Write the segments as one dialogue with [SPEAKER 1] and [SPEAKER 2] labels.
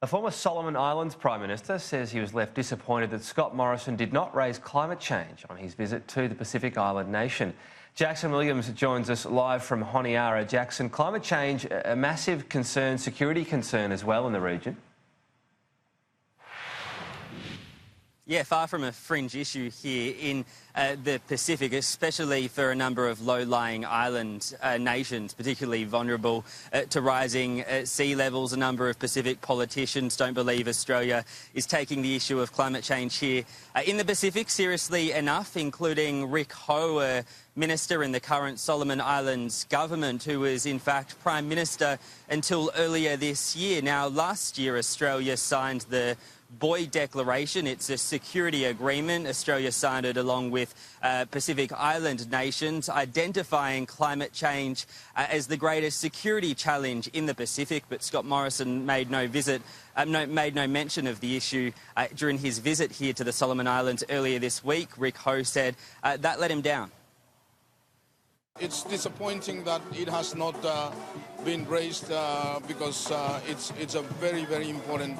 [SPEAKER 1] A former Solomon Islands Prime Minister says he was left disappointed that Scott Morrison did not raise climate change on his visit to the Pacific Island nation. Jackson Williams joins us live from Honiara. Jackson, climate change, a massive concern, security concern as well in the region.
[SPEAKER 2] Yeah, far from a fringe issue here in the Pacific, especially for a number of low-lying island nations, particularly vulnerable to rising sea levels. A number of Pacific politicians don't believe Australia is taking the issue of climate change here in the Pacific seriously enough, including Rick Ho, a minister in the current Solomon Islands government, who was in fact Prime Minister until earlier this year. Now, last year Australia signed the Boy Declaration. It's a security agreement. Australia signed it along with Pacific Island nations, identifying climate change as the greatest security challenge in the Pacific. But Scott Morrison made no mention of the issue during his visit here to the Solomon Islands earlier this week. Rick Ho said that let him down.
[SPEAKER 3] It's disappointing that it has not been raised because it's a very, very important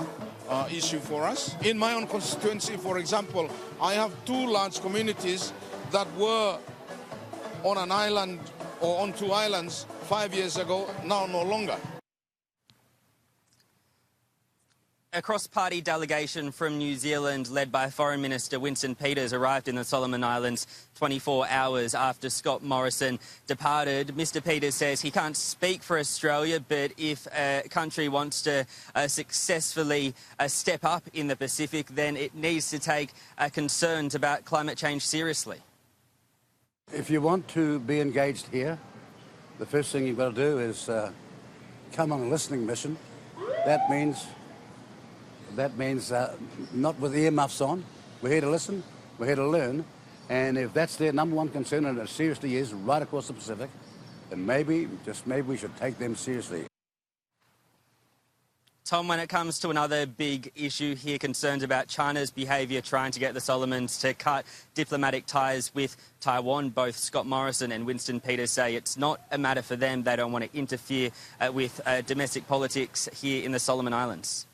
[SPEAKER 3] issue for us. In my own constituency, for example, I have two large communities that were on an island or on two islands 5 years ago, now no longer.
[SPEAKER 2] A cross-party delegation from New Zealand, led by Foreign Minister Winston Peters, arrived in the Solomon Islands 24 hours after Scott Morrison departed. Mr Peters says he can't speak for Australia, but if a country wants to successfully step up in the Pacific, then it needs to take concerns about climate change seriously.
[SPEAKER 4] If you want to be engaged here, the first thing you've got to do is come on a listening mission. That means not with earmuffs on. We're here to listen, we're here to learn, and if that's their number one concern, and it seriously is right across the Pacific, then maybe, just maybe, we should take them seriously.
[SPEAKER 2] Tom, when it comes to another big issue here, concerns about China's behaviour trying to get the Solomons to cut diplomatic ties with Taiwan, both Scott Morrison and Winston Peters say it's not a matter for them. They don't want to interfere with domestic politics here in the Solomon Islands.